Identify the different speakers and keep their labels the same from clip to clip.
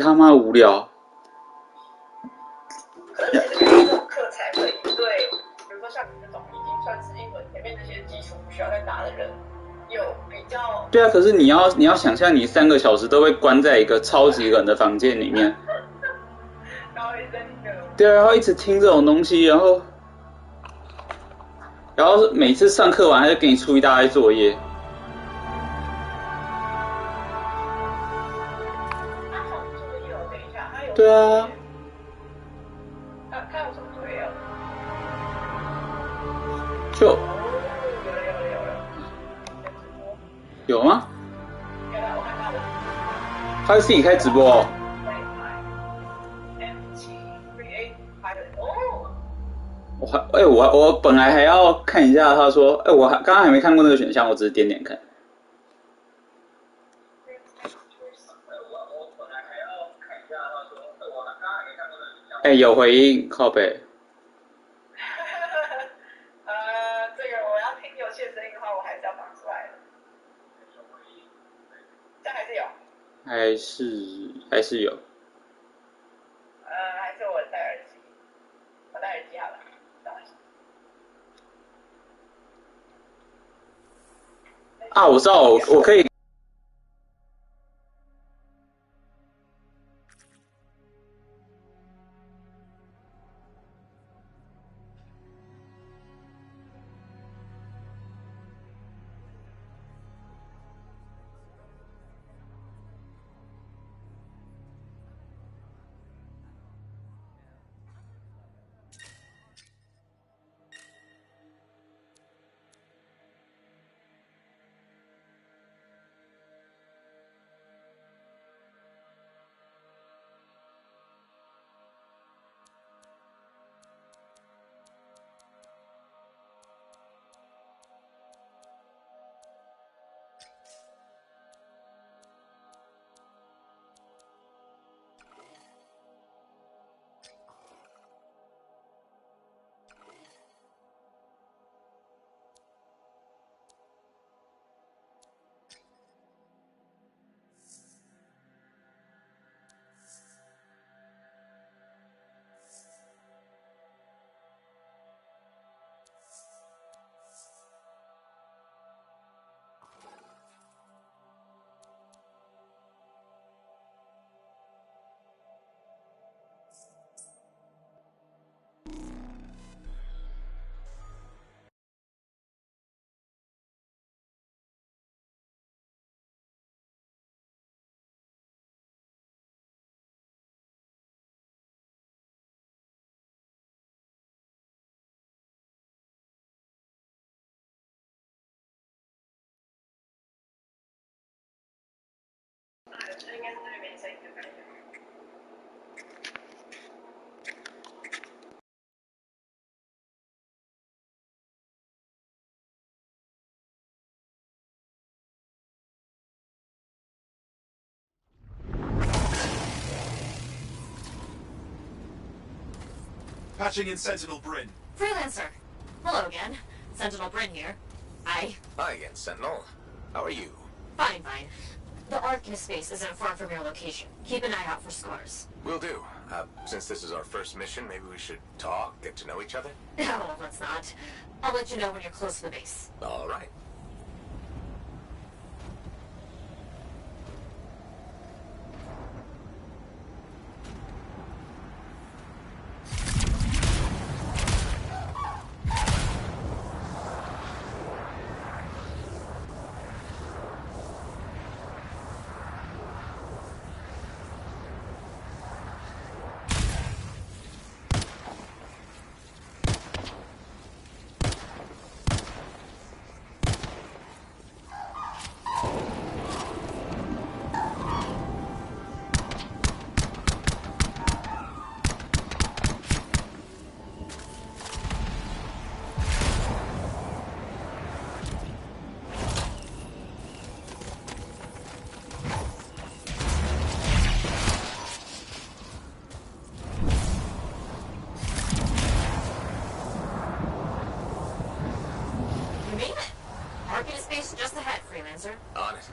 Speaker 1: 他妈无聊。
Speaker 2: 可是其实这种课才会对，比如说像你这种已经算是英文前面那些基础不需要再打的人，有比较。
Speaker 1: 对啊，可是你要想象，你3个小时都会关在一个超级冷的房间里面，
Speaker 2: 然后一直在听这个。
Speaker 1: 对啊，然后一直听这种东西，然后每次上课完他就给你出一大堆作业。
Speaker 2: 他好作业哦，等一下，他有。
Speaker 1: 对啊。
Speaker 2: 他有什么作业哦？
Speaker 1: 就有吗？
Speaker 2: 有啊，我看到了。
Speaker 1: 他是自己开直播哦。我本来还要看一下，他说，我刚刚还没看过那个选项，我只是点点看。有回应，靠北。
Speaker 2: 这个我要听有些声音的话，我还是要放出来的。这还是有。
Speaker 1: 还是有。
Speaker 2: 还是我戴耳机，我戴耳机好了。
Speaker 1: 啊，我知道，我可以。
Speaker 2: 应该是这边没声音的感觉。
Speaker 3: Patching in Sentinel Bryn.
Speaker 4: Freelancer. Hello again. Sentinel Bryn here. Hi
Speaker 5: again, Sentinel. How are you?
Speaker 4: Fine. The Ark in space isn't far from your location. Keep an eye out for scars.
Speaker 5: Will do. Since this is our first mission, maybe we should talk, get to know each other?
Speaker 4: No, let's not. I'll let you know when you're close to the base.
Speaker 5: All right.
Speaker 4: Just ahead, Freelancer.
Speaker 5: On it.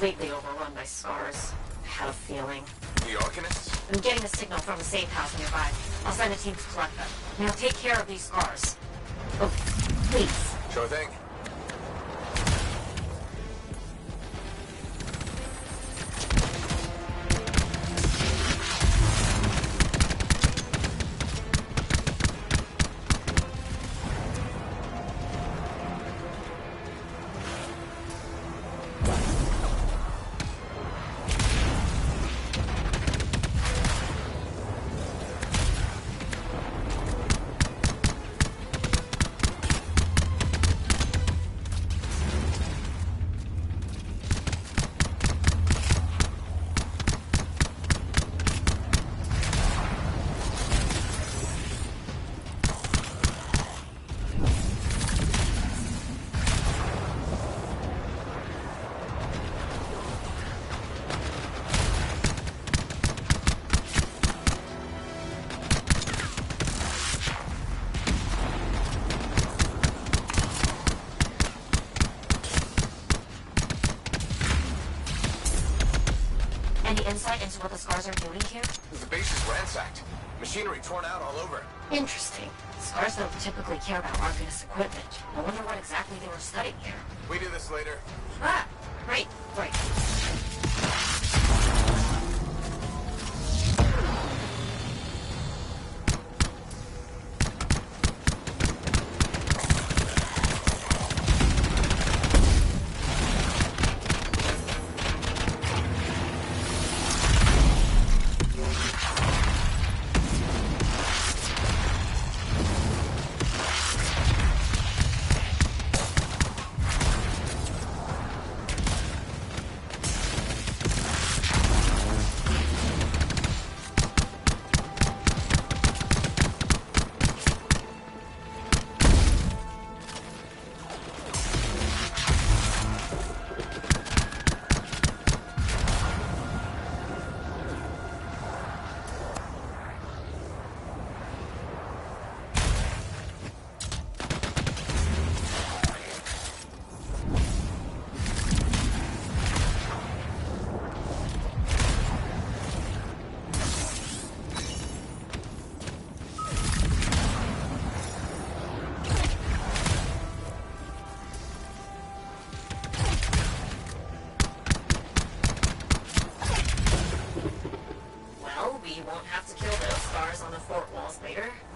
Speaker 4: completely overrun by scars. I had a feeling.
Speaker 5: The Arcanists?
Speaker 4: I'm getting a signal from a safe house nearby. I'll send a team to collect them. Now take care of these scars. Oh, please.
Speaker 5: Sure thing.
Speaker 4: Any insight into what the scars are doing here?
Speaker 5: The base is ransacked. Machinery torn out all over.
Speaker 4: Interesting. Scars don't typically care about Arcanist equipment. I wonder what exactly they were studying here.
Speaker 5: We do this later.
Speaker 4: Ah, right.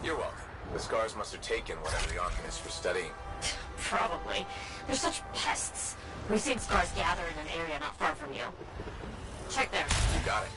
Speaker 5: You're welcome. The scars must have taken whatever the Arcanists were studying.
Speaker 4: Probably. They're such pests. We've seen scars gather in an area not far from you. Check there.
Speaker 5: You got it.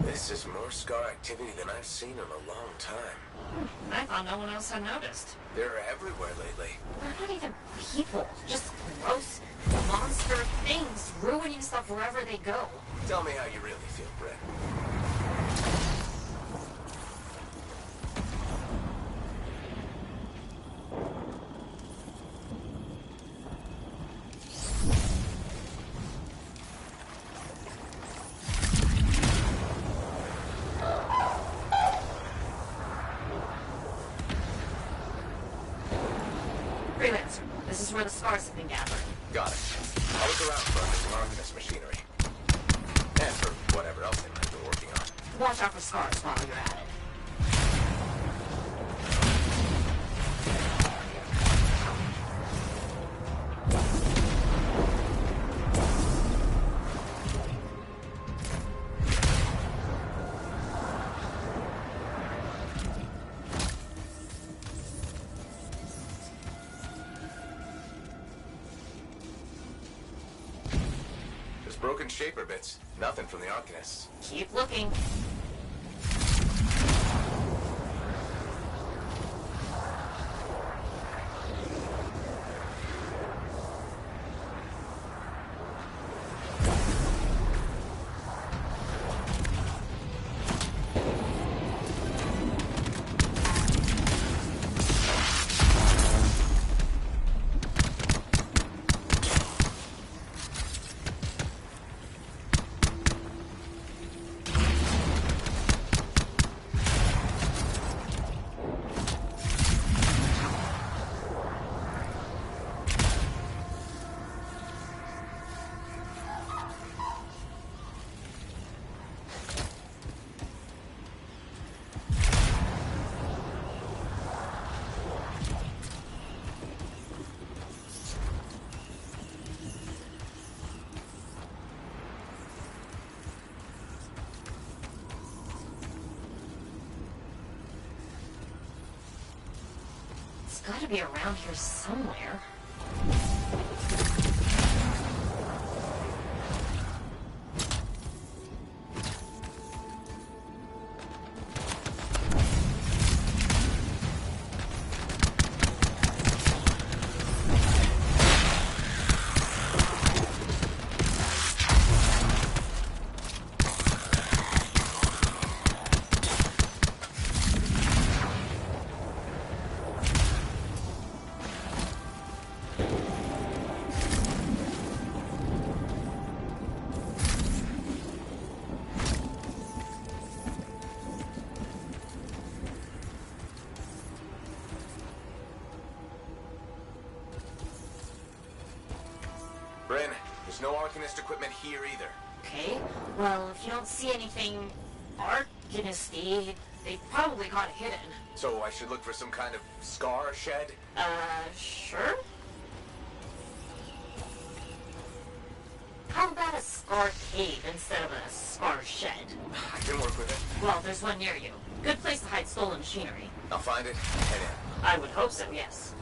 Speaker 5: This is more scar activity than I've seen in a long time.
Speaker 4: I thought no one else had noticed.
Speaker 5: They're everywhere lately.
Speaker 4: They're not even people. Just gross monster things ruining stuff wherever they go.
Speaker 5: Tell me how you really feel, Brett.
Speaker 4: Freelancer, this is where the scars have been gathered.
Speaker 5: Got it. I'll look around for missing Arcanist machinery. And for whatever else they might have been working on.
Speaker 4: Watch out for scars while you're at it.
Speaker 5: Just broken shaper bits. Nothing from the Arcanists.
Speaker 4: Keep looking. It's gotta be around here somewhere.
Speaker 5: Bryn, there's no Arcanist equipment here either.
Speaker 4: Okay, well, if you don't see anything Arcanist-y, they probably got it hidden.
Speaker 5: So I should look for some kind of scar shed?
Speaker 4: Sure? How about a scar cave instead of a scar shed?
Speaker 5: I can work with it.
Speaker 4: Well, there's one near you. Good place to hide stolen machinery.
Speaker 5: I'll find it, head in.
Speaker 4: I would hope so, yes.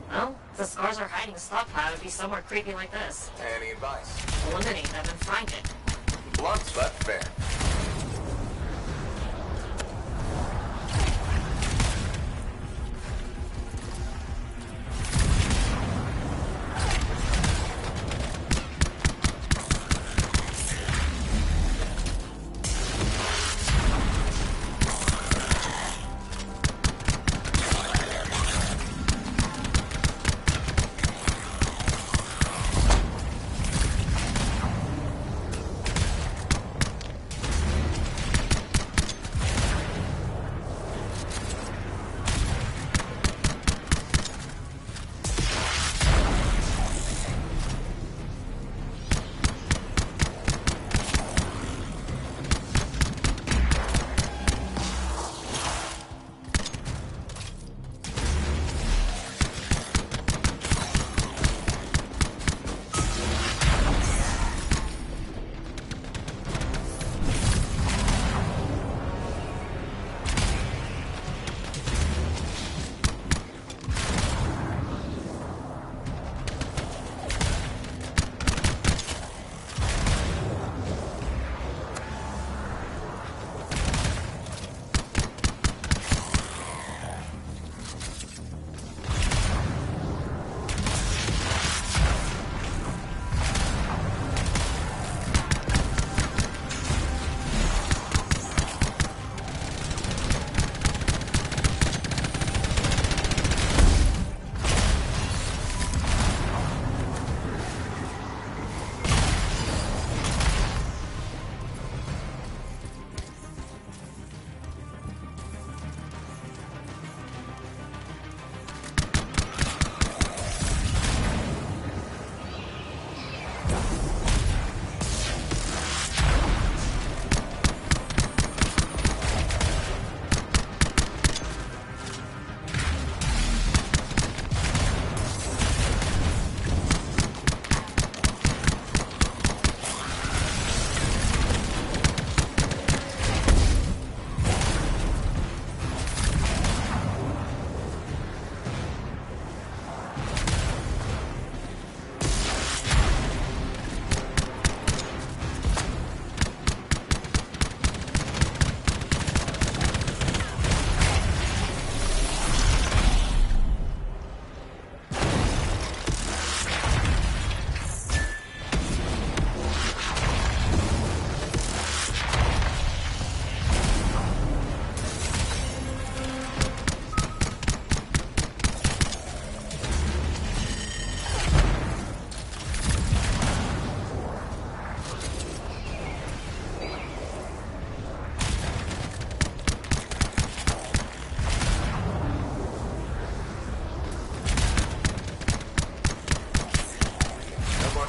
Speaker 4: Well, if the scars are hiding a stockpile, it'd be somewhere creepy like this.
Speaker 5: Any advice?
Speaker 4: Eliminate them and find it.
Speaker 5: Blunt but fair.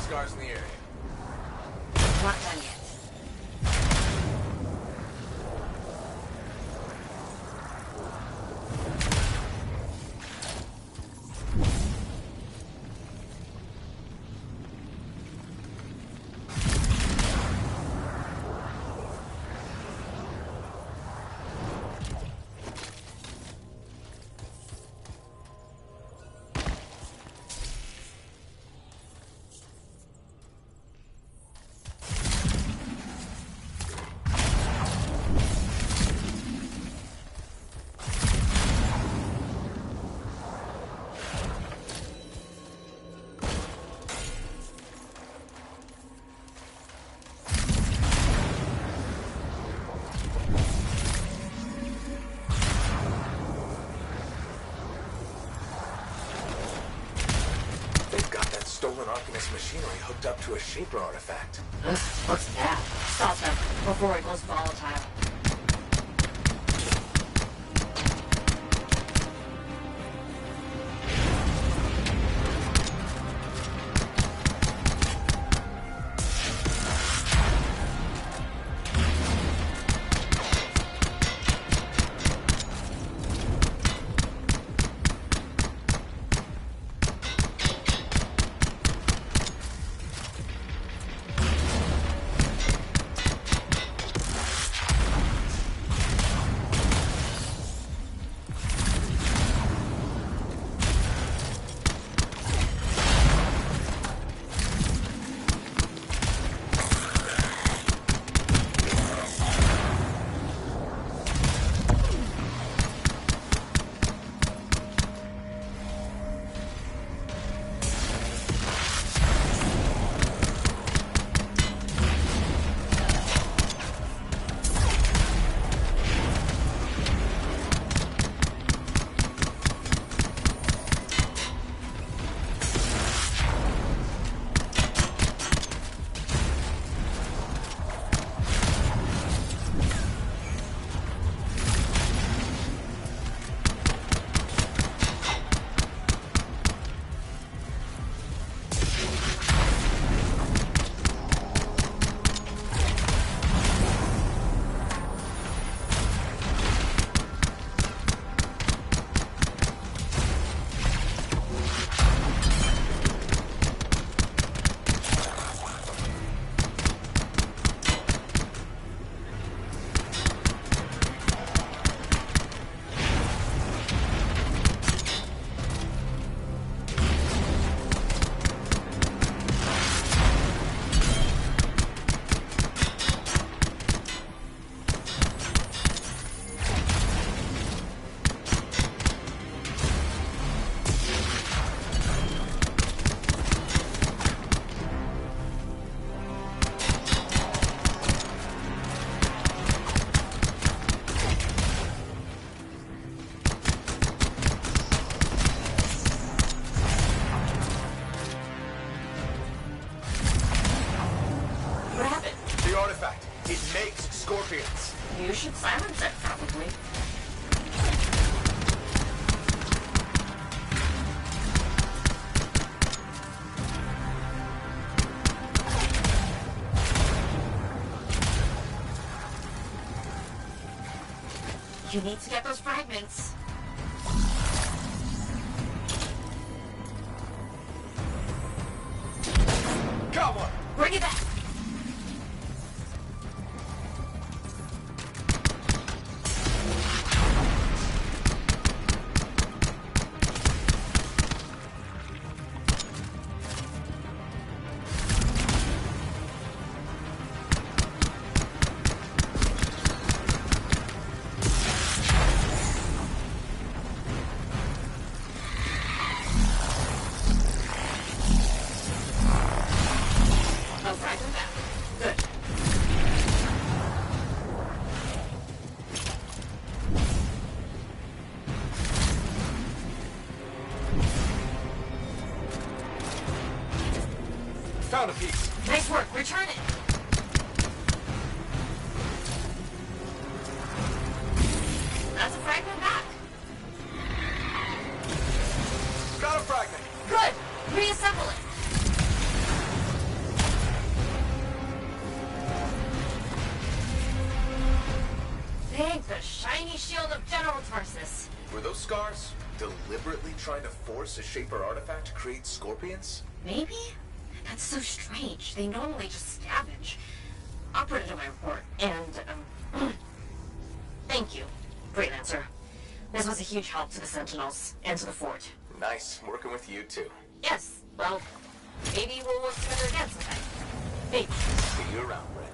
Speaker 5: scars in the area.
Speaker 4: Not done yet.
Speaker 5: Stolen Arcanist machinery hooked up to a Shaper artifact.
Speaker 4: Ugh, looks bad. Stop them before it goes volatile.
Speaker 5: Scorpions.
Speaker 4: You should silence it, probably. You need to get those fragments.
Speaker 5: Come on!
Speaker 4: Bring it back!
Speaker 5: Found a piece.
Speaker 4: Nice work. Return it. That's a fragment back.
Speaker 5: Got a fragment.
Speaker 4: Good. Reassemble it.
Speaker 5: scars? Deliberately trying to force a Shaper artifact to create scorpions?
Speaker 4: Maybe? That's so strange. They normally just scavenge. I'll put it in my report. And, thank you. Great answer. This was a huge help to the Sentinels and to the fort.
Speaker 5: Nice working with you too.
Speaker 4: Yes, well, maybe we'll work together again sometime. Maybe.
Speaker 5: See you around, Red.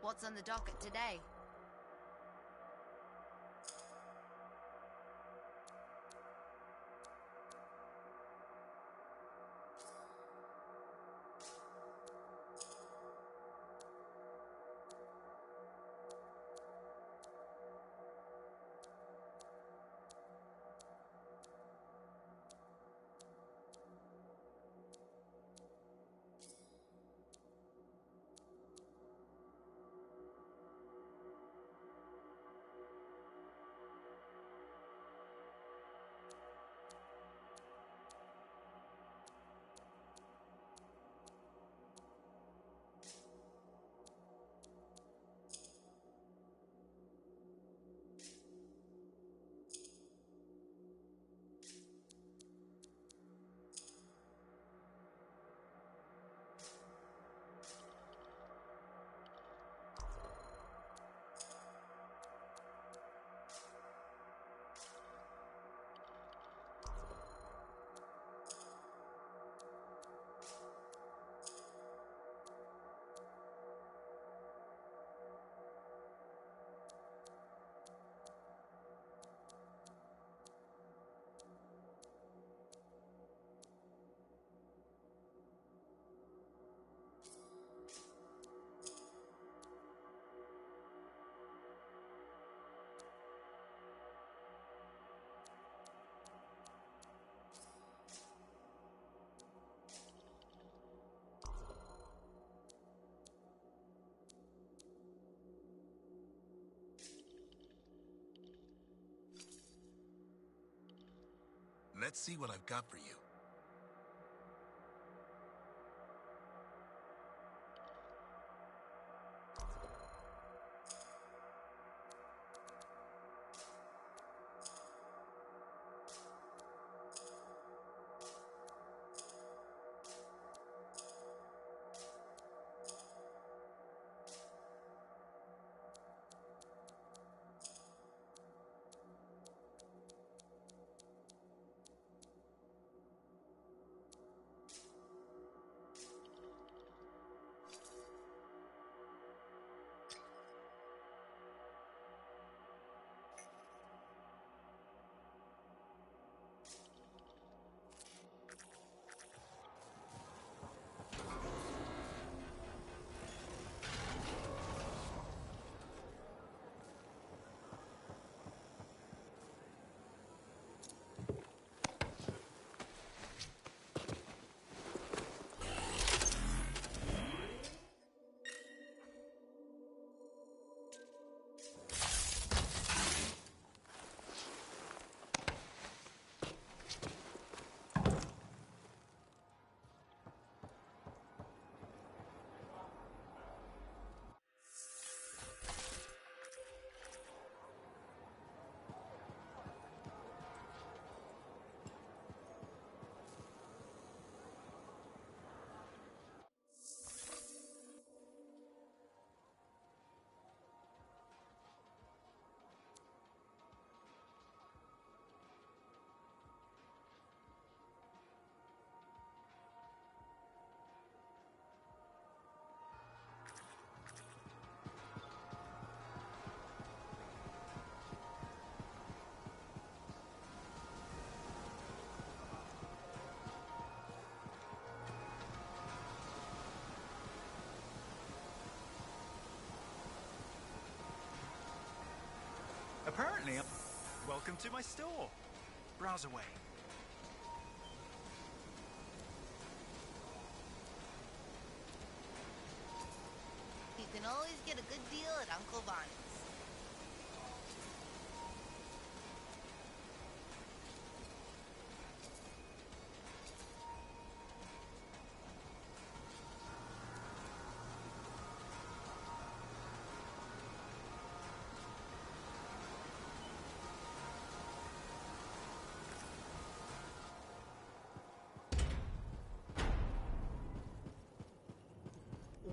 Speaker 6: What's on the docket today?
Speaker 3: Let's see what I've got for you.
Speaker 7: Apparently, welcome to my store. Browse away.
Speaker 6: You can always get a good deal at Uncle Bonnie's.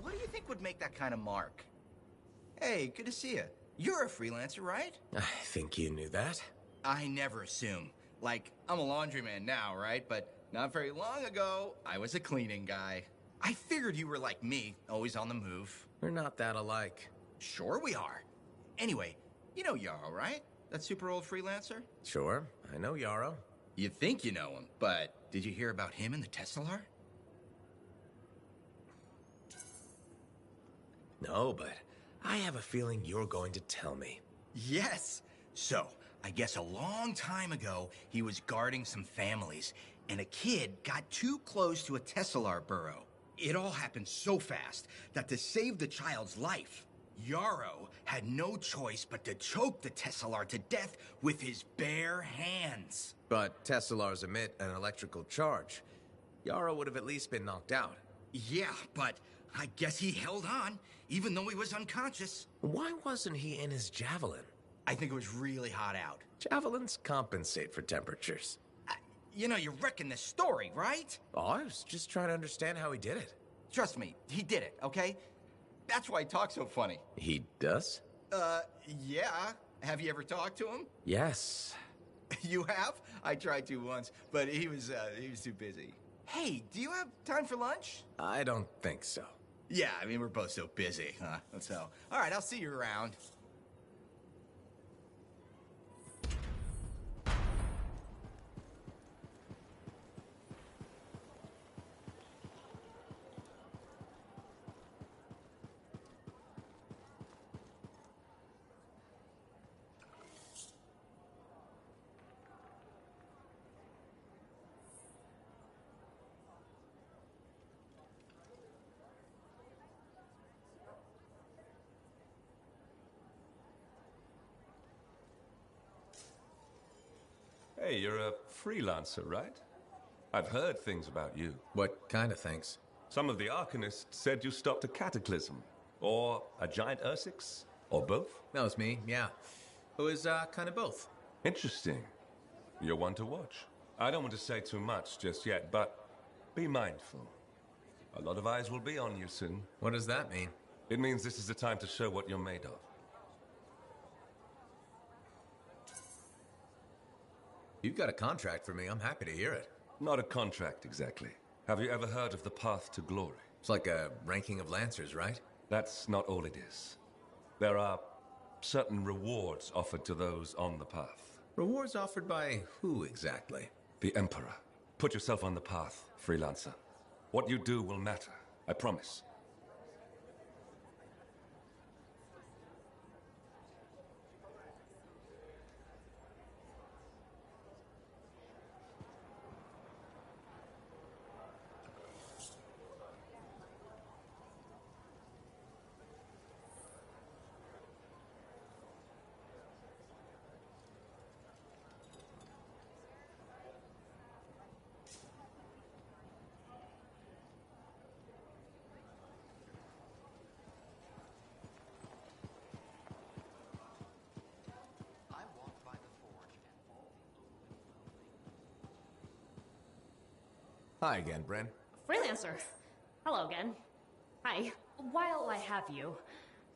Speaker 8: What do you think would make that kind of mark? Hey, good to see you. You're a freelancer, right?
Speaker 5: I think you knew that.
Speaker 8: I never assume. Like, I'm a laundryman now, right? But not very long ago, I was a cleaning guy. I figured you were like me, always on the move.
Speaker 5: We're not that alike.
Speaker 8: Sure we are. Anyway, you know Yarrow, right? That super old freelancer?
Speaker 5: Sure, I know Yarrow.
Speaker 8: You think you know him, but did you hear about him and the Tesla?
Speaker 5: No, but I have a feeling you're going to tell me.
Speaker 8: Yes. So, I guess a long time ago, he was guarding some families, and a kid got too close to a Tesla burrow. It all happened so fast that to save the child's life, Yarrow had no choice but to choke the Tesla to death with his bare hands.
Speaker 5: But Teslars emit an electrical charge. Yarrow would have at least been knocked out.
Speaker 8: Yeah, but I guess he held on, even though he was unconscious.
Speaker 5: Why wasn't he in his javelin?
Speaker 8: I think it was really hot out.
Speaker 5: Javelins compensate for temperatures.
Speaker 8: You know, you're wrecking this story, right?
Speaker 5: Oh, I was just trying to understand how he did it.
Speaker 8: Trust me, he did it, okay? That's why he talks so funny.
Speaker 5: He does?
Speaker 8: Yeah. Have you ever talked to him?
Speaker 5: Yes.
Speaker 8: You have? I tried to once, but he was too busy. Hey, do you have time for lunch?
Speaker 5: I don't think so.
Speaker 8: Yeah, I mean, we're both so busy, huh? So, all right, I'll see you around.
Speaker 9: Hey, you're a freelancer, right? I've heard things about you.
Speaker 5: What kind of things?
Speaker 9: Some of the Arcanists said you stopped a cataclysm, or a giant Ursix, or both.
Speaker 5: That was me, yeah. It was, kind of both.
Speaker 9: Interesting. You're one to watch. I don't want to say too much just yet, but be mindful. A lot of eyes will be on you soon.
Speaker 5: What does that mean?
Speaker 9: It means this is the time to show what you're made of.
Speaker 5: You've got a contract for me. I'm happy to hear it.
Speaker 9: Not a contract, exactly. Have you ever heard of the path to glory?
Speaker 5: It's like a ranking of lancers, right?
Speaker 9: That's not all it is. There are certain rewards offered to those on the path.
Speaker 5: Rewards offered by who exactly?
Speaker 9: The Emperor. Put yourself on the path, freelancer. What you do will matter, I promise.
Speaker 5: Hi again, Bren.
Speaker 10: Freelancer. Hello again. Hi. While I have you,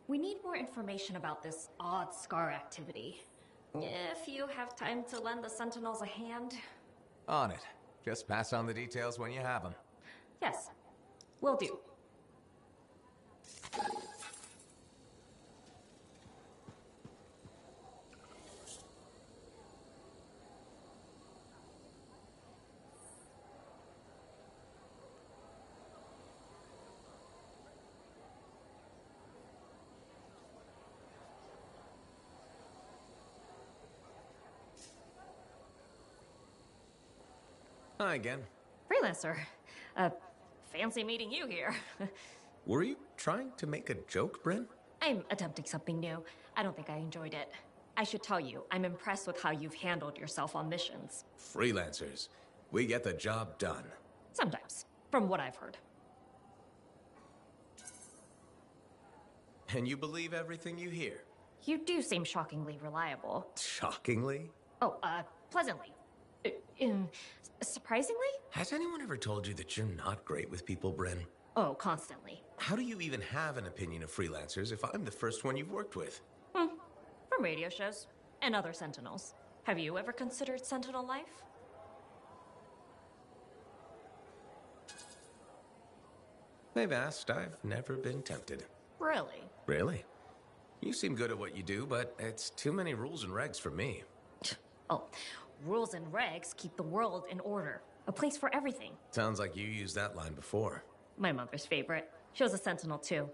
Speaker 10: we need more information about this odd scar activity. If you have time to lend the Sentinels a hand.
Speaker 5: On it. Just pass on the details when you have them.
Speaker 10: Yes, will do.
Speaker 5: Hi again.
Speaker 10: Freelancer. Fancy meeting you here.
Speaker 5: Were you trying to make a joke, Bryn?
Speaker 10: I'm attempting something new. I don't think I enjoyed it. I should tell you, I'm impressed with how you've handled yourself on missions.
Speaker 5: Freelancers. We get the job done.
Speaker 10: Sometimes, from what I've heard.
Speaker 5: And you believe everything you hear?
Speaker 10: You do seem shockingly reliable.
Speaker 5: Shockingly?
Speaker 10: Oh, pleasantly. Surprisingly?
Speaker 5: Has anyone ever told you that you're not great with people, Bryn?
Speaker 10: Oh, constantly.
Speaker 5: How do you even have an opinion of freelancers if I'm the first one you've worked with?
Speaker 10: From radio shows and other Sentinels. Have you ever considered Sentinel life?
Speaker 5: They've asked. I've never been tempted.
Speaker 10: Really?
Speaker 5: Really? You seem good at what you do, but it's too many rules and regs for me.
Speaker 10: Oh, rules and regs keep the world in order. A place for everything.
Speaker 5: Sounds like you used that line before.
Speaker 10: My mother's favorite. She was a Sentinel too,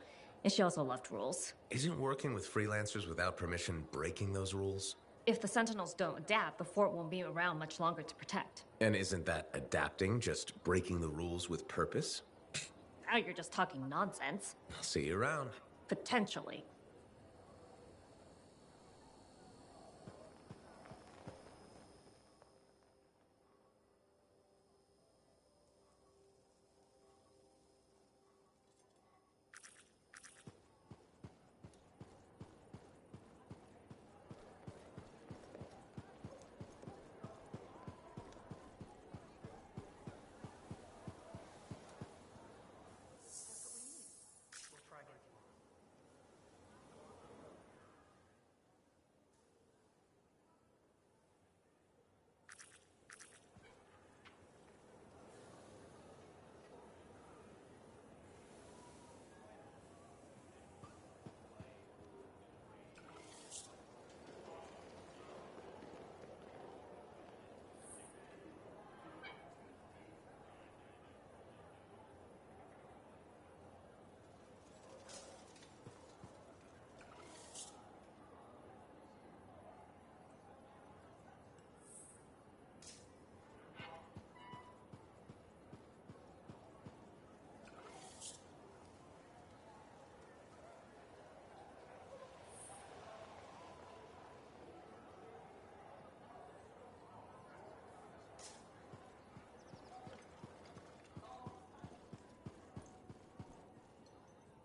Speaker 10: and she also loved rules.
Speaker 5: Isn't working with freelancers without permission breaking those rules?
Speaker 10: If the Sentinels don't adapt, the fort won't be around much longer to protect.
Speaker 5: And isn't that adapting just breaking the rules with purpose?
Speaker 10: Now you're just talking nonsense.
Speaker 5: I'll see you around.
Speaker 10: Potentially.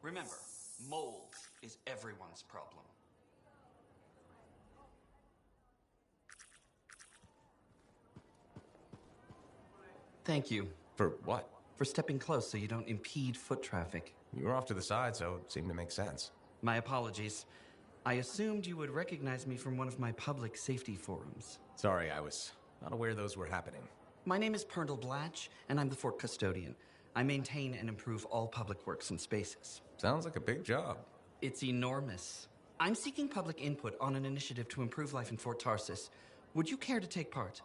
Speaker 7: Remember, mold is everyone's problem. Thank you.
Speaker 5: For what?
Speaker 7: For stepping close so you don't impede foot traffic.
Speaker 5: You were off to the side, so it seemed to make sense.
Speaker 7: My apologies. I assumed you would recognize me from one of my public safety forums.
Speaker 5: Sorry, I was not aware those were happening.
Speaker 7: My name is Perndle Blatch, and I'm the fort custodian. I maintain and improve all public works and spaces.
Speaker 5: Sounds like a big job.
Speaker 7: It's enormous. I'm seeking public input on an initiative to improve life in Fort Tarsis. Would you care to take part?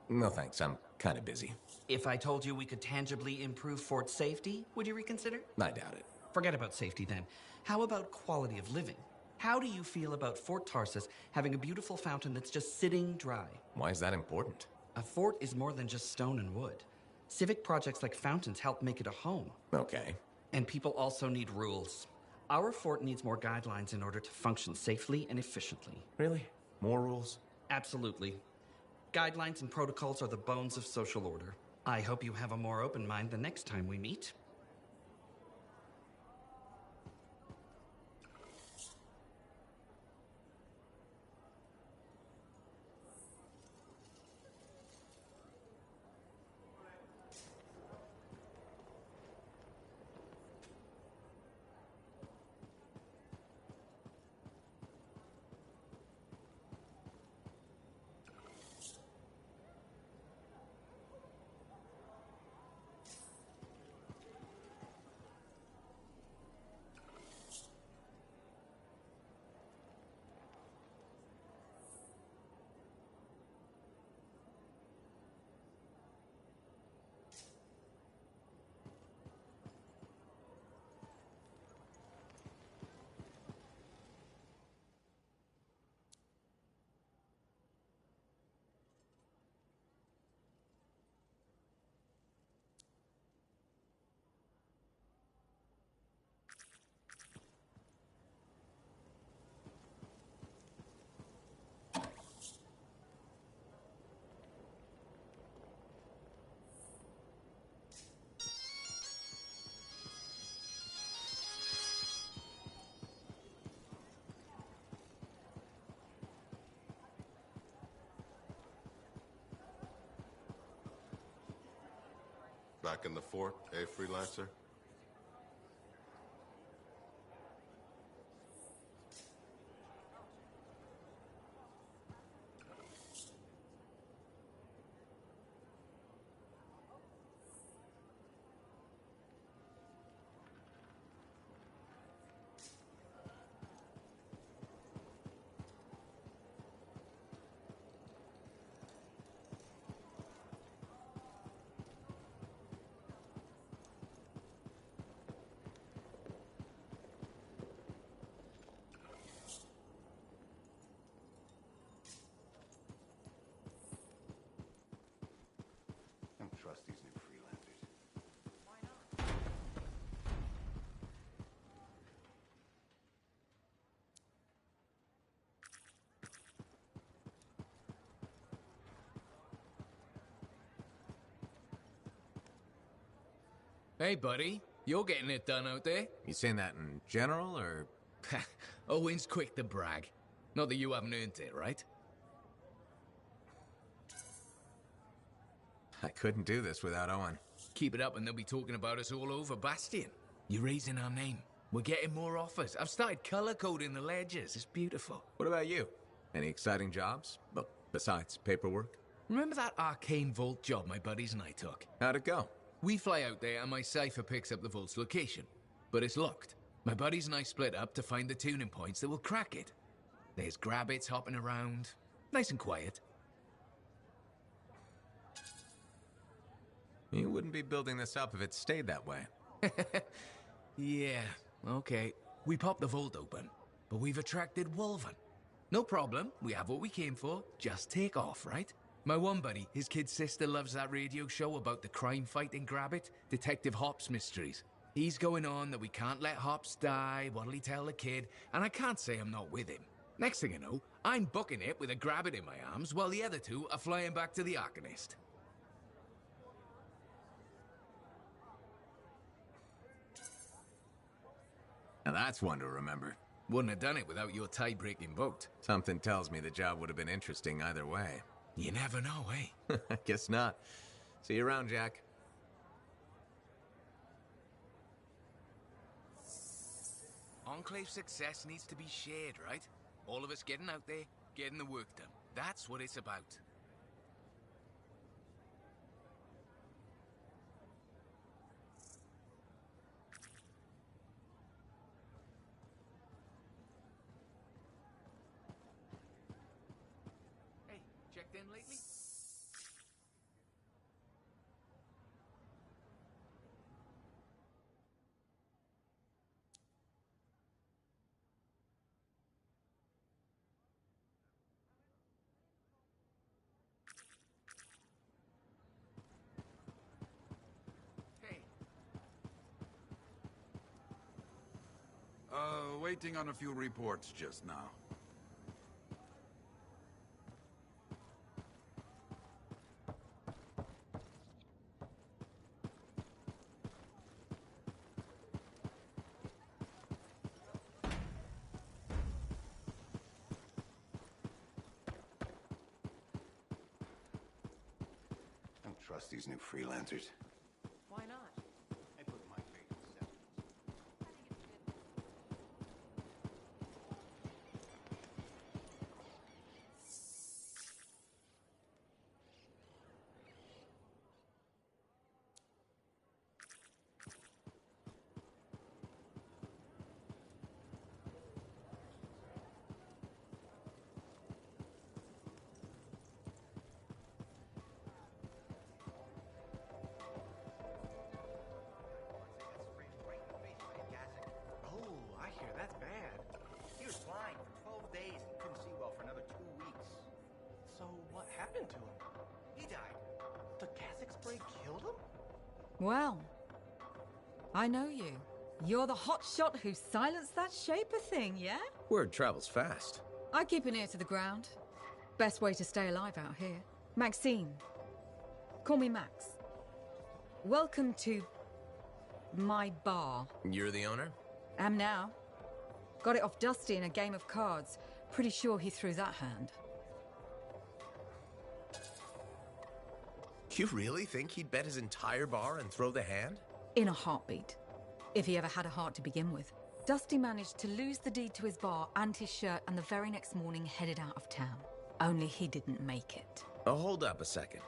Speaker 5: No thanks, I'm kind of busy.
Speaker 7: If I told you we could tangibly improve fort safety, would you reconsider?
Speaker 5: I doubt it.
Speaker 7: Forget about safety then. How about quality of living? How do you feel about Fort Tarsis having a beautiful fountain that's just sitting dry?
Speaker 5: Why is that important?
Speaker 7: A fort is more than just stone and wood. Civic projects like fountains help make it a home.
Speaker 5: Okay.
Speaker 7: And people also need rules. Our fort needs more guidelines in order to function safely and efficiently.
Speaker 5: Really? More rules?
Speaker 7: Absolutely. Guidelines and protocols are the bones of social order. I hope you have a more open mind the next time we meet.
Speaker 11: back in the fort, eh, freelancer?
Speaker 12: Don't trust these new freelancers.
Speaker 6: Why not?
Speaker 13: Hey, buddy. You're getting it done out there.
Speaker 5: You saying that in general, or...?
Speaker 13: Owen's quick to brag. Not that you haven't earned it, right?
Speaker 5: I couldn't do this without Owen.
Speaker 13: Keep it up and they'll be talking about us all over Bastion. You're raising our name. We're getting more offers. I've started color coding the ledgers. It's beautiful.
Speaker 5: What about you? Any exciting jobs? Well, besides paperwork?
Speaker 13: Remember that arcane vault job my buddies and I took?
Speaker 5: How'd it go?
Speaker 13: We fly out there and my cipher picks up the vault's location. But it's locked. My buddies and I split up to find the tuning points that will crack it. There's grabbits hopping around. Nice and quiet.
Speaker 5: You wouldn't be building this up if it stayed that way.
Speaker 13: Yeah, okay. We popped the vault open, but we've attracted Wolven. No problem, we have what we came for. Just take off, right? My one buddy, his kid's sister loves that radio show about the crime fight in Grabbit, Detective Hops Mysteries. He's going on that we can't let Hops die, what'll he tell the kid, and I can't say I'm not with him. Next thing you know, I'm booking it with a Grabbit in my arms while the other two are flying back to the Arcanist.
Speaker 5: Now that's one to remember.
Speaker 13: Wouldn't have done it without your tie-breaking vote.
Speaker 5: Something tells me the job would have been interesting either way.
Speaker 13: You never know, eh?
Speaker 5: I guess not. See you around, Jack.
Speaker 13: Enclave success needs to be shared, right? All of us getting out there, getting the work done. That's what it's about. Hey, checked in lately?
Speaker 14: Waiting on a few reports just now.
Speaker 12: Don't trust these new freelancers.
Speaker 6: Why not?
Speaker 12: I put my faith in seven.
Speaker 8: Oh, I hear that's bad. He was flying for 12 days and couldn't see well for another 2 weeks.
Speaker 15: So what happened to him?
Speaker 8: He died.
Speaker 15: The Kasich spray killed him?
Speaker 16: Well, I know you. You're the hotshot who silenced that Shaper thing, yeah?
Speaker 5: Word travels fast.
Speaker 16: I keep an ear to the ground. Best way to stay alive out here. Maxine. Call me Max. Welcome to my bar.
Speaker 5: You're the owner?
Speaker 16: Am now. Got it off Dusty in a game of cards. Pretty sure he threw that hand.
Speaker 5: You really think he'd bet his entire bar and throw the hand?
Speaker 16: In a heartbeat. If he ever had a heart to begin with. Dusty managed to lose the deed to his bar and his shirt, and the very next morning headed out of town. Only he didn't make it.
Speaker 5: Oh, hold up a second.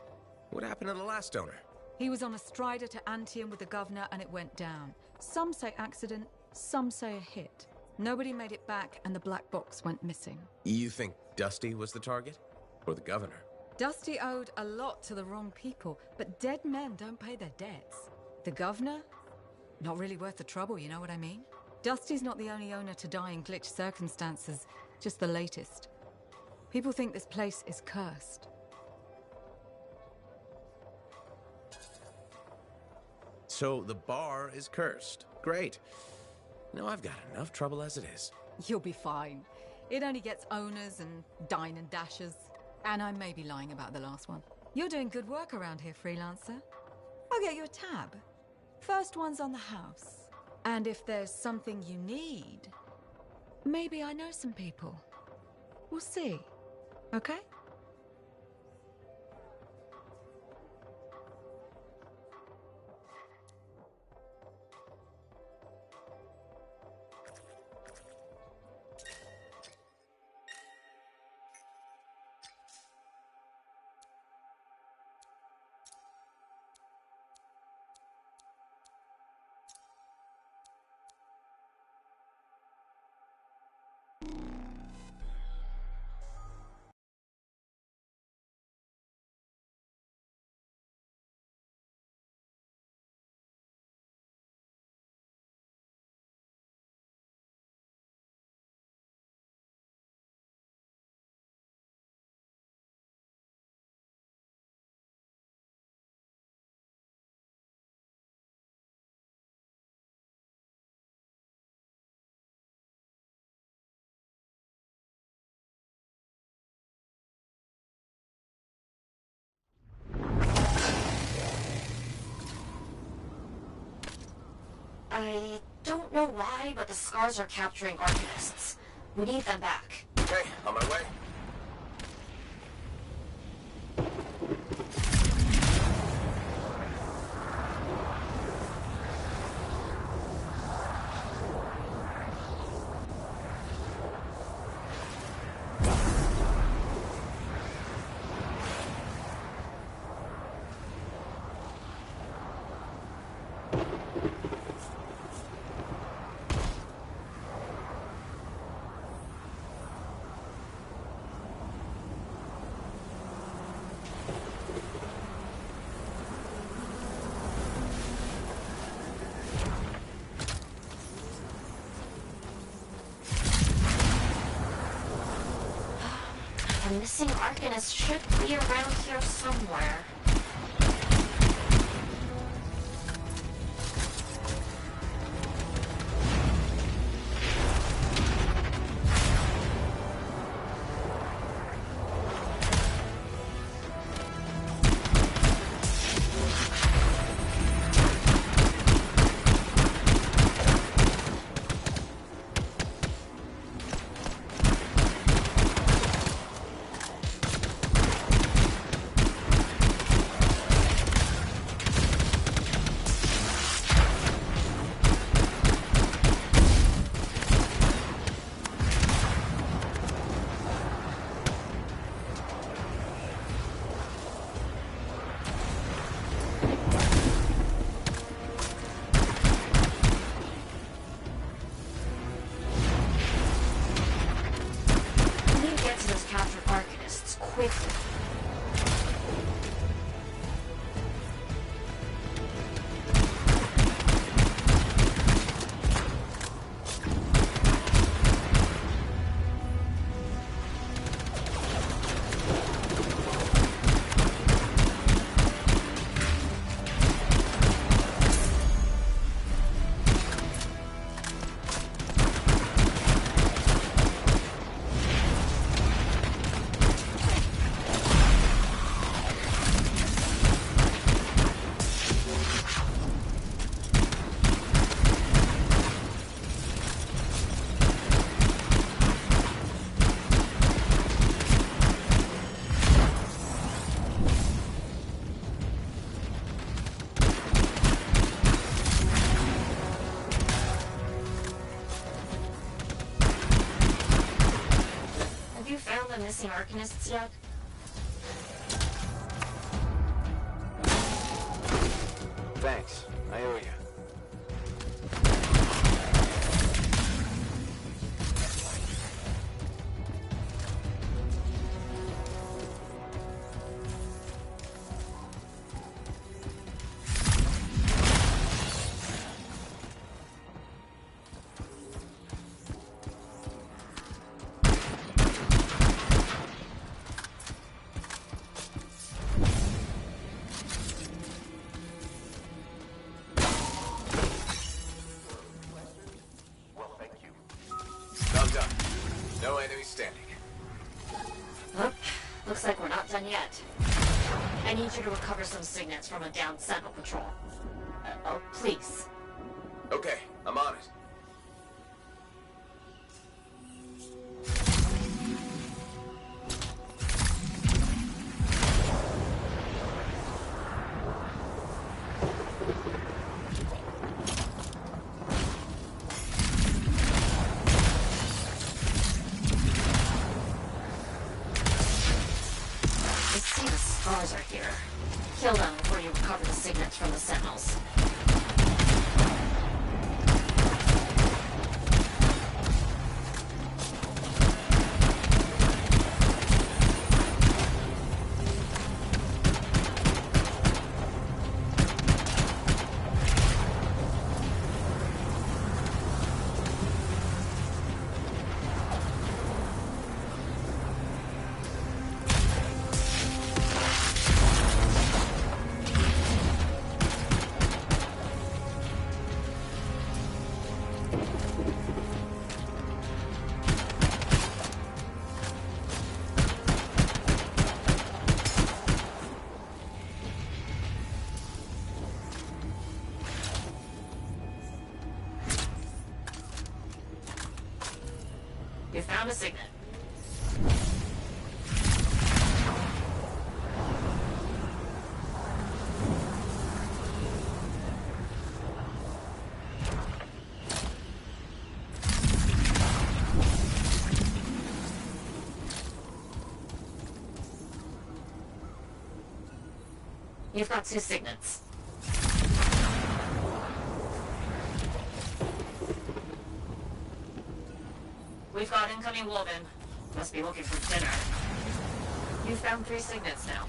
Speaker 5: What happened to the last owner?
Speaker 16: He was on a strider to Anthem with the governor and it went down. Some say accident, some say a hit. Nobody made it back and the black box went missing.
Speaker 5: You think Dusty was the target? Or the governor?
Speaker 16: Dusty owed a lot to the wrong people, but dead men don't pay their debts. The governor? Not really worth the trouble, you know what I mean? Dusty's not the only owner to die in glitch circumstances, just the latest. People think this place is cursed.
Speaker 5: So the bar is cursed. Great. No, I've got enough trouble as it is.
Speaker 16: You'll be fine. It only gets owners and dine and dashers. And I may be lying about the last one. You're doing good work around here, freelancer. I'll get you a tab. First one's on the house. And if there's something you need, maybe I know some people. We'll see. Okay?
Speaker 4: I don't know why, but the scars are capturing arcanists. We need them back.
Speaker 5: Okay, on my way.
Speaker 4: The missing arcanist should be around here somewhere. the missing Arcanists yet?
Speaker 5: Thanks. I owe you. No enemy standing.
Speaker 4: Oh, looks like we're not done yet. I need you to recover some signets from a downed Sentinel patrol. Oh, please.
Speaker 5: Okay, I'm on it.
Speaker 4: Scars are here. Kill them before you recover the signets from the Sentinels. You found a signet. You've got 2 signets. We've got incoming Wolven. Must be looking for dinner. You've found 3 signets now.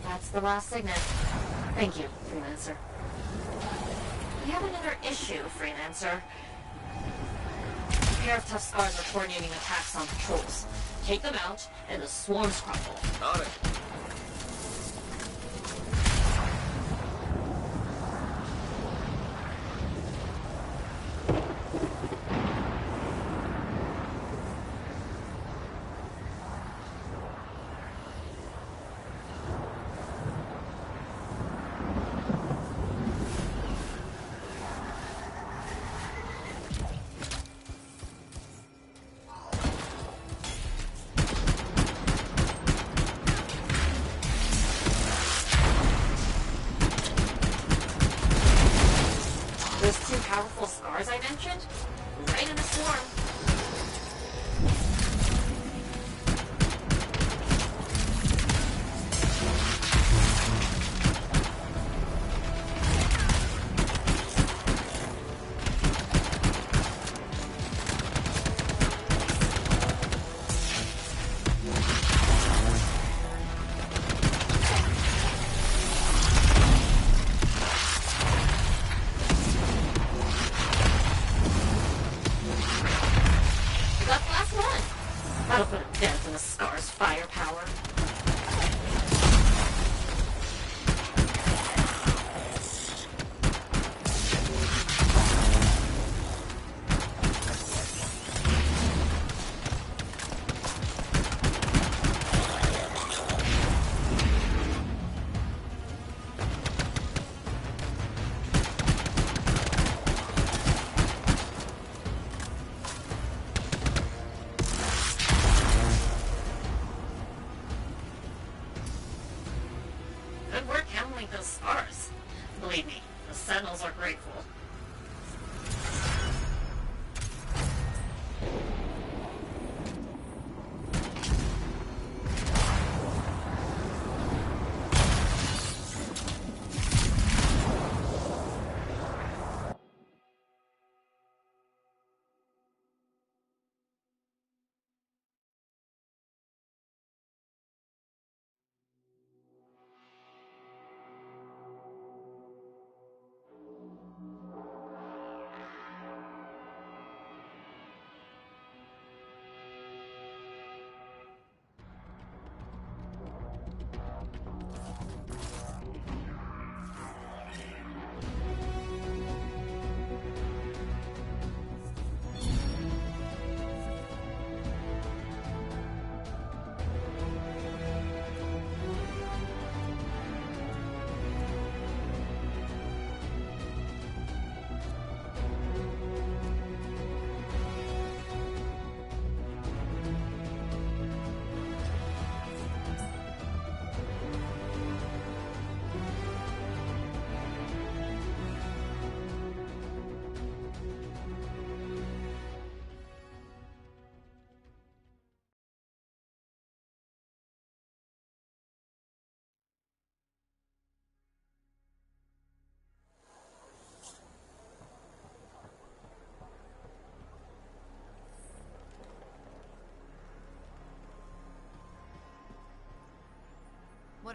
Speaker 4: That's the last signet. Thank you, Freelancer. We have another issue, Freelancer. A pair of tough scars are coordinating attacks on patrols. Take them out, and the swarms crumble.
Speaker 5: On it.
Speaker 4: Those 2 powerful scars I mentioned? Right in the swarm. That'll put a dent in the scar's firepower.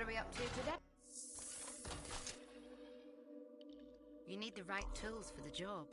Speaker 6: are we up to today? You need the right tools for the job.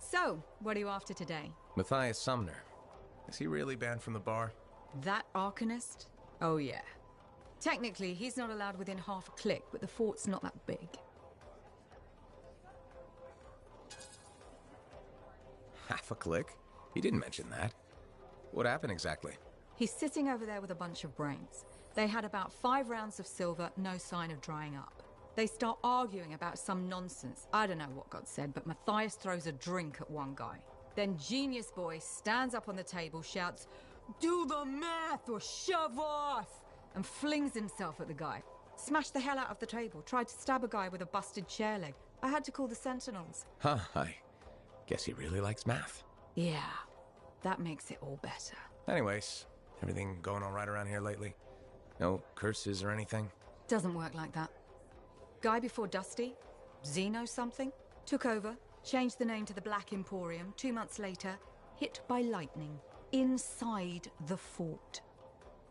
Speaker 16: So, what are you after today?
Speaker 5: Matthias Sumner. Is he really banned from the bar?
Speaker 16: That Arcanist? Oh yeah. Technically, he's not allowed within half a click, but the fort's not that big.
Speaker 5: Half a click? He didn't mention that. What happened exactly?
Speaker 16: He's sitting over there with a bunch of brains. They had about 5 rounds of silver, no sign of drying up. They start arguing about some nonsense. I don't know what got said, but Matthias throws a drink at one guy. Then Genius Boy stands up on the table, shouts, "Do the math or shove off!" and flings himself at the guy. Smashed the hell out of the table, tried to stab a guy with a busted chair leg. I had to call the Sentinels.
Speaker 5: Huh, I guess he really likes math.
Speaker 16: Yeah, that makes it all better.
Speaker 5: Anyways, everything going all right around here lately? No curses or anything?
Speaker 16: Doesn't work like that. Guy before Dusty, Zeno something, took over, changed the name to the Black Emporium. 2 months later, hit by lightning, inside the fort.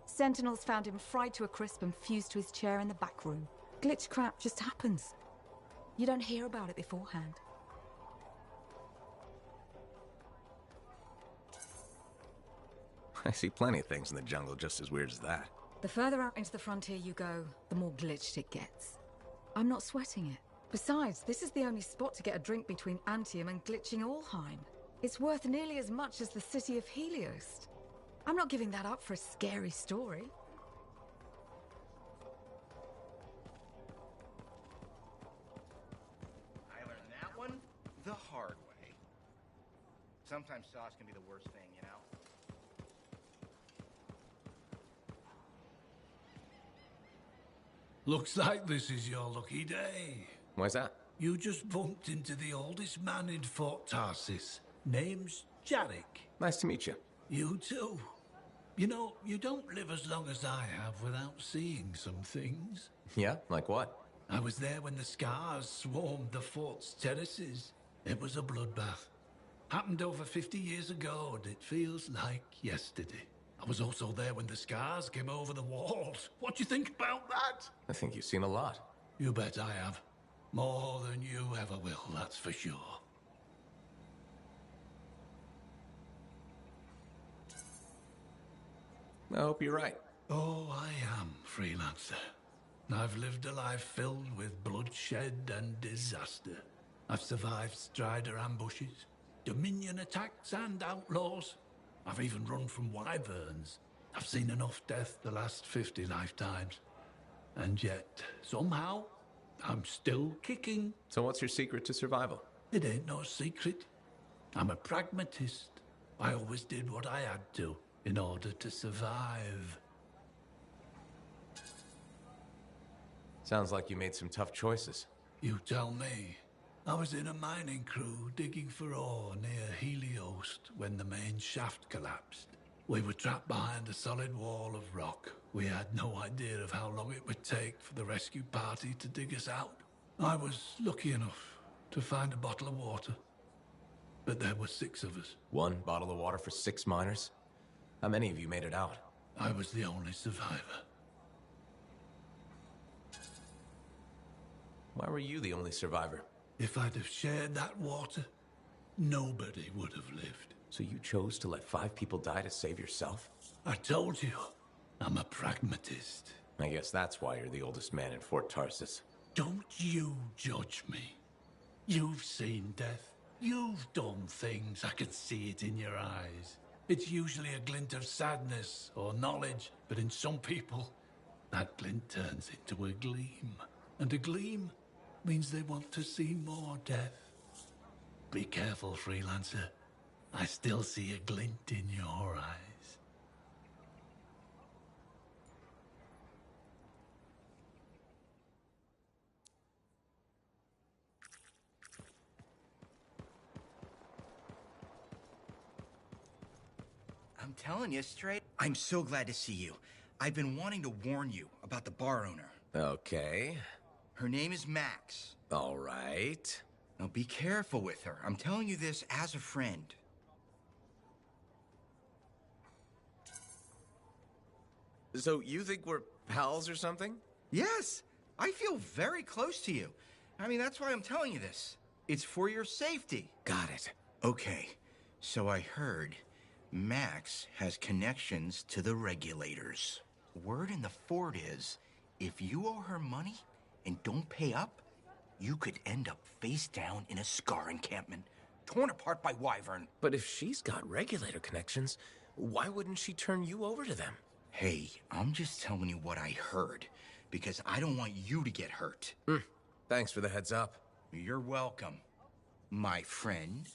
Speaker 16: Sentinels found him fried to a crisp and fused to his chair in the back room. Glitch crap just happens. You don't hear about it beforehand.
Speaker 5: I see plenty of things in the jungle just as weird as that.
Speaker 16: The further out into the frontier you go, the more glitched it gets. I'm not sweating it. Besides, this is the only spot to get a drink between Anthem and glitching Allheim. It's worth nearly as much as the city of Helios. I'm not giving that up for a scary story.
Speaker 8: I learned that one the hard way. Sometimes sauce can be the worst thing, you know?
Speaker 17: Looks like this is your lucky day.
Speaker 5: Why's that?
Speaker 17: You just bumped into the oldest man in Fort Tarsis. Name's Jarek.
Speaker 5: Nice to meet you.
Speaker 17: You too. You know, you don't live as long as I have without seeing some things.
Speaker 5: Yeah? Like what?
Speaker 17: I was there when the scars swarmed the fort's terraces. It was a bloodbath. Happened over 50 years ago, and it feels like yesterday. I was also there when the scars came over the walls. What do you think about that?
Speaker 5: I think you've seen a lot.
Speaker 17: You bet I have. More than you ever will, that's for sure.
Speaker 5: I hope you're right.
Speaker 17: Oh, I am, Freelancer. I've lived a life filled with bloodshed and disaster. I've survived Strider ambushes, Dominion attacks and outlaws. I've even run from wyverns. I've seen enough death the last 50 lifetimes. And yet, somehow, I'm still kicking.
Speaker 5: So what's your secret to survival?
Speaker 17: It ain't no secret. I'm a pragmatist. I always did what I had to in order to survive.
Speaker 5: Sounds like you made some tough choices.
Speaker 17: You tell me. I was in a mining crew digging for ore near Helios when the main shaft collapsed. We were trapped behind a solid wall of rock. We had no idea of how long it would take for the rescue party to dig us out. I was lucky enough to find a bottle of water. But there were 6 of us.
Speaker 5: 1 bottle of water for 6 miners? How many of you made it out?
Speaker 17: I was the only survivor.
Speaker 5: Why were you the only survivor?
Speaker 17: If I'd have shared that water, nobody would have lived.
Speaker 5: So you chose to let 5 people die to save yourself?
Speaker 17: I told you, I'm a pragmatist.
Speaker 5: I guess that's why you're the oldest man in Fort Tarsis.
Speaker 17: Don't you judge me. You've seen death. You've done things. I can see it in your eyes. It's usually a glint of sadness or knowledge, but in some people, that glint turns into a gleam. And a gleam means they want to see more death. Be careful, Freelancer. I still see a glint in your eyes.
Speaker 8: I'm telling you straight. I'm so glad to see you. I've been wanting to warn you about the bar owner.
Speaker 5: Okay.
Speaker 8: Her name is Max.
Speaker 5: All right.
Speaker 8: Now be careful with her. I'm telling you this as a friend.
Speaker 5: So you think we're pals or something?
Speaker 8: Yes, I feel very close to you. I mean, that's why I'm telling you this. It's for your safety.
Speaker 5: Got it.
Speaker 8: Okay, so I heard Max has connections to the regulators. Word in the fort is, if you owe her money and don't pay up, you could end up face down in a Scar encampment, torn apart by wyvern.
Speaker 5: But if she's got regulator connections, why wouldn't she turn you over to them?
Speaker 8: Hey, I'm just telling you what I heard, because I don't want you to get hurt.
Speaker 5: Thanks for the heads up.
Speaker 8: You're welcome, my friend.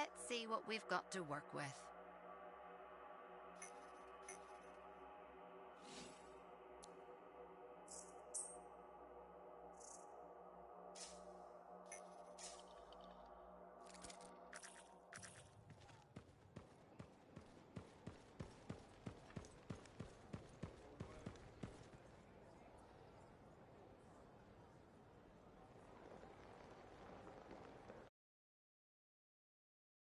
Speaker 18: Let's see what we've got to work with.